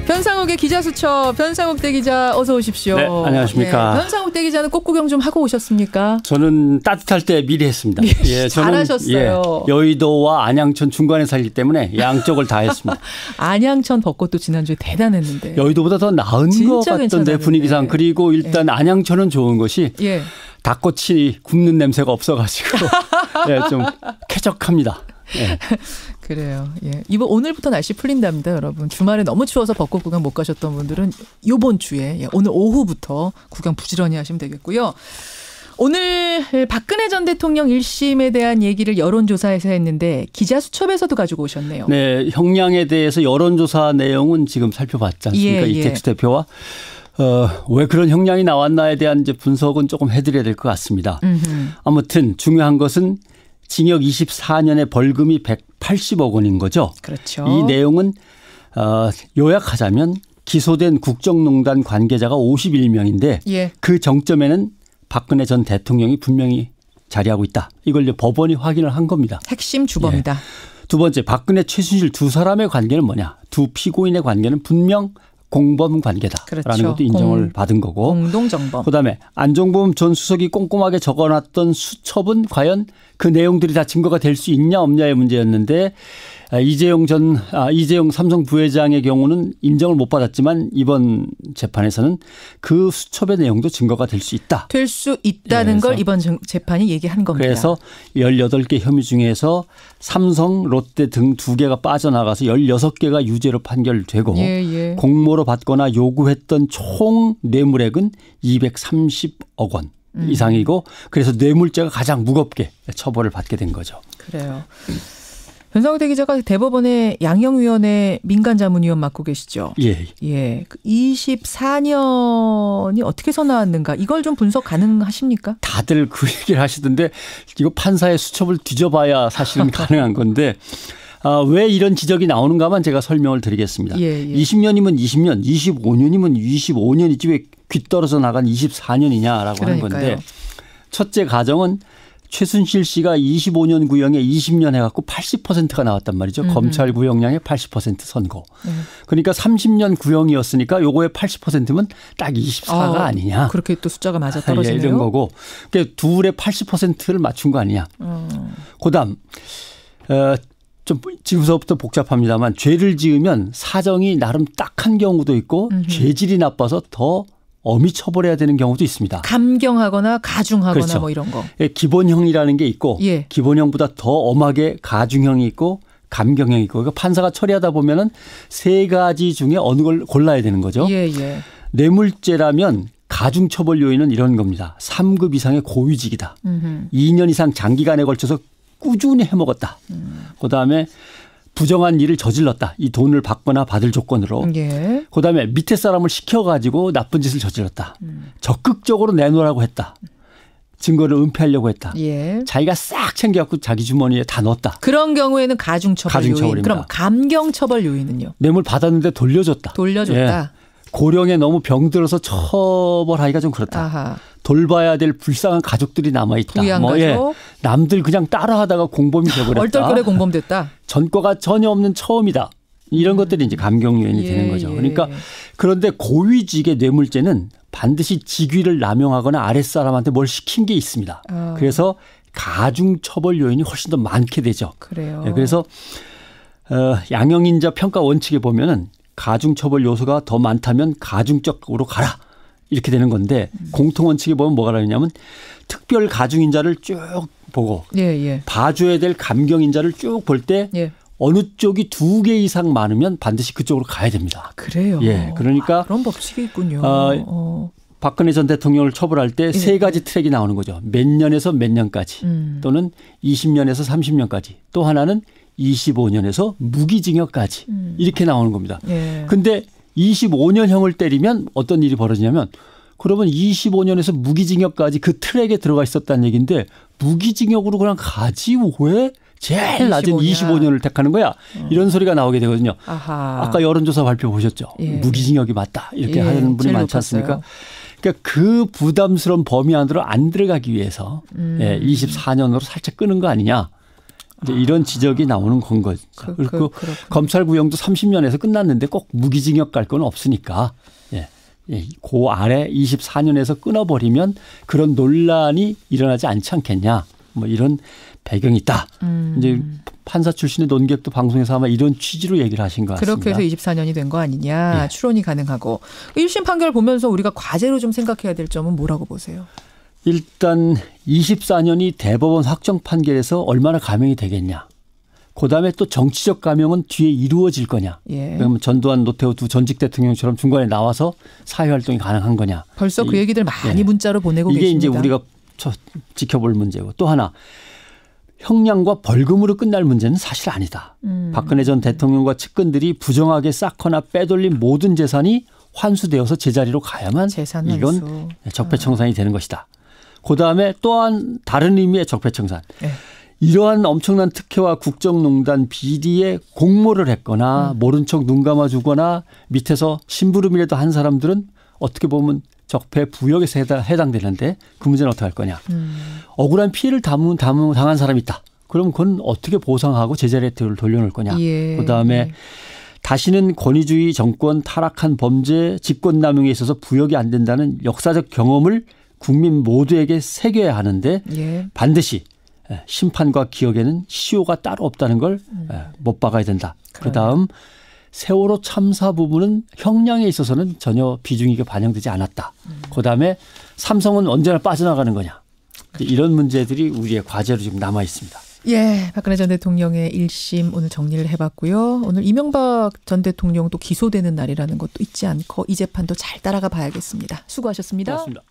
변상욱의 기자수첩, 변상욱 대기자 어서 오십시오. 네, 안녕하십니까. 네, 변상욱 대기자는 꽃구경 좀 하고 오셨습니까? 저는 따뜻할 때 미리 했습니다. 예, 잘하셨어요. 여의도와 안양천 중간에 살기 때문에 양쪽을 다 했습니다. 안양천 벚꽃도 지난주에 대단했는데. 여의도보다 더 나은 것 같던데 분위기상. 그리고 일단 안양천은 좋은 것이 닭꼬치 굽는 냄새가 없어가지고 좀 쾌적합니다. 예. 그래요. 예. 오늘부터 날씨 풀린답니다, 여러분. 주말에 너무 추워서 벚꽃 구경 못 가셨던 분들은 이번 주에 오늘 오후부터 구경 부지런히 하시면 되겠고요. 오늘 박근혜 전 대통령 1심에 대한 얘기를 여론조사에서 했는데 기자수첩에서도 가지고 오셨네요. 네. 형량에 대해서 여론조사 내용은 지금 살펴봤지 않습니까? 이택수 대표와. 왜 그런 형량이 나왔나에 대한 이제 분석은 조금 해드려야 될 것 같습니다. 아무튼 중요한 것은 징역 24년에 벌금이 180억 원인 거죠. 그렇죠. 이 내용은 요약하자면 기소된 국정농단 관계자가 51명인데 그 정점에는 박근혜 전 대통령이 분명히 자리하고 있다. 이걸 이제 법원이 확인을 한 겁니다. 핵심 주범이다. 두 번째, 박근혜 최순실 두 사람의 관계는 뭐냐. 두 피고인의 관계는 분명 공범 관계다라는 것도 인정을 받은 거고. 공동정범. 그다음에 안종범 전 수석이 꼼꼼하게 적어놨던 수첩은 과연 그 내용들이 다 증거가 될 수 있냐 없냐의 문제였는데 이재용 삼성 부회장의 경우는 인정을 못 받았지만 이번 재판에서는 그 수첩의 내용도 증거가 될 수 있다. 될 수 있다는 걸 이번 재판이 얘기한 겁니다. 그래서 18개 혐의 중에서 삼성, 롯데 등 2개가 빠져나가서 16개가 유죄로 판결되고 공모로 받거나 요구했던 총 뇌물액은 230억 원 이상이고 그래서 뇌물죄가 가장 무겁게 처벌을 받게 된 거죠. 그래요. 변상욱 대기자가 대법원의 양형위원회 민간자문위원 맡고 계시죠? 예. 24년이 어떻게 해서 나왔는가 이걸 좀 분석 가능하십니까? 다들 그 얘기를 하시던데 이거 판사의 수첩을 뒤져봐야 사실은 가능한 건데 왜 이런 지적이 나오는가만 제가 설명을 드리겠습니다. 20년이면 20년, 25년이면 25년이지 왜 귀떨어져 나간 24년이냐라고 하는 건데 첫째 가정은 최순실 씨가 25년 구형에 20년 해갖고 80%가 나왔단 말이죠. 검찰 구형량의 80% 선고. 그러니까 30년 구형이었으니까 요거의 80%면 딱 24가 아니냐. 그렇게 또 숫자가 맞아 떨어지네요. 이런 거고. 그러니까 둘의 80%를 맞춘 거 아니냐. 그다음 좀 지금서부터 복잡합니다만 죄를 지으면 사정이 나름 딱한 경우도 있고 죄질이 나빠서 더 엄히 처벌해야 되는 경우도 있습니다. 감경하거나 가중하거나 그렇죠. 뭐 이런 거. 기본형이라는 게 있고 기본형보다 더 엄하게 가중형이 있고 감경형이 있고 그러니까 판사가 처리하다 보면은 세 가지 중에 어느 걸 골라야 되는 거죠. 뇌물죄라면 가중처벌 요인은 이런 겁니다. 3급 이상의 고위직이다. 2년 이상 장기간에 걸쳐서 꾸준히 해먹었다. 그다음에 부정한 일을 저질렀다. 이 돈을 받거나 받을 조건으로. 그다음에 밑에 사람을 시켜가지고 나쁜 짓을 저질렀다. 적극적으로 내놓으라고 했다. 증거를 은폐하려고 했다. 자기가 싹 챙겨갖고 자기 주머니에 다 넣었다. 그런 경우에는 가중처벌 요인. 그럼 감경처벌 요인은요? 뇌물 받았는데 돌려줬다. 고령에 너무 병들어서 처벌하기가 좀 그렇다. 돌봐야 될 불쌍한 가족들이 남아있다. 남들 그냥 따라하다가 공범이 되어버렸다. 얼떨결에 공범됐다. 전과가 전혀 없는 처음이다. 이런 것들이 이제 감경 요인이 되는 거죠. 그러니까 그런데 고위직의 뇌물죄는 반드시 직위를 남용하거나 아랫사람한테 뭘 시킨 게 있습니다. 그래서 가중처벌 요인이 훨씬 더 많게 되죠. 그래서 양형인자 평가 원칙에 보면은 가중처벌 요소가 더 많다면 가중적으로 가라. 이렇게 되는 건데 공통원칙에 보면 뭐가 나오냐면 특별 가중인자를 쭉 보고 봐줘야 될 감경인자를 쭉 볼 때 어느 쪽이 2개 이상 많으면 반드시 그쪽으로 가야 됩니다. 그래요? 그러니까 그런 법칙이 있군요. 박근혜 전 대통령을 처벌할 때 세 가지 트랙이 나오는 거죠. 몇 년에서 몇 년까지 또는 20년에서 30년까지 또 하나는 25년에서 무기징역까지 이렇게 나오는 겁니다. 근데 25년형을 때리면 어떤 일이 벌어지냐면 그러면 25년에서 무기징역까지 그 트랙에 들어가 있었다는 얘기인데 무기징역으로 그냥 가지 왜 제일 낮은 25년을 택하는 거야. 이런 소리가 나오게 되거든요. 아까 여론조사 발표 보셨죠. 무기징역이 맞다. 이렇게 하는 분이 많지 않습니까? 그러니까 그 부담스러운 범위 안으로 안 들어가기 위해서 24년으로 살짝 끄는 거 아니냐. 이제 이런 지적이 나오는 건 거죠. 그리고 검찰 구형도 30년에서 끝났는데 꼭 무기징역 갈 건 없으니까 그 아래 24년에서 끊어버리면 그런 논란이 일어나지 않지 않겠냐. 뭐 이런 배경이 있다. 이제 판사 출신의 논객도 방송에서 아마 이런 취지로 얘기를 하신 것 같습니다. 그렇게 해서 24년이 된 거 아니냐. 예. 추론이 가능하고. 1심 판결 보면서 우리가 과제로 좀 생각해야 될 점은 뭐라고 보세요? 일단 24년이 대법원 확정 판결에서 얼마나 감형이 되겠냐. 그다음에 또 정치적 감형은 뒤에 이루어질 거냐. 예. 그러면 전두환, 노태우 두 전직 대통령처럼 중간에 나와서 사회활동이 가능한 거냐. 벌써 그 얘기들 많이 문자로 보내고 이게 계십니다. 이제 우리가 지켜볼 문제고 또 하나 형량과 벌금으로 끝날 문제는 사실 아니다. 박근혜 전 대통령과 측근들이 부정하게 쌓거나 빼돌린 모든 재산이 환수되어서 제자리로 가야만 이건 적폐청산이 되는 것이다. 그다음에 또한 다른 의미의 적폐청산. 네. 이러한 엄청난 특혜와 국정농단 비리에 공모를 했거나 모른 척 눈 감아주거나 밑에서 심부름이라도 한 사람들은 어떻게 보면 적폐 부역에서 해당되는데 그 문제는 어떻게 할 거냐. 억울한 피해를 당한 사람이 있다. 그럼 그건 어떻게 보상하고 제자리에 돌려놓을 거냐. 예. 그다음에 다시는 권위주의 정권 타락한 범죄 직권남용에 있어서 부역이 안 된다는 역사적 경험을 국민 모두에게 새겨야 하는데 반드시 심판과 기억에는 시효가 따로 없다는 걸 못 박아야 된다. 그다음 세월호 참사 부분은 형량에 있어서는 전혀 비중 있게 반영되지 않았다. 그다음에 삼성은 언제나 빠져나가는 거냐. 이런 문제들이 우리의 과제로 지금 남아 있습니다. 예, 박근혜 전 대통령의 1심 오늘 정리를 해봤고요. 오늘 이명박 전 대통령도 기소되는 날이라는 것도 잊지 않고 이 재판도 잘 따라가 봐야겠습니다. 수고하셨습니다. 고맙습니다.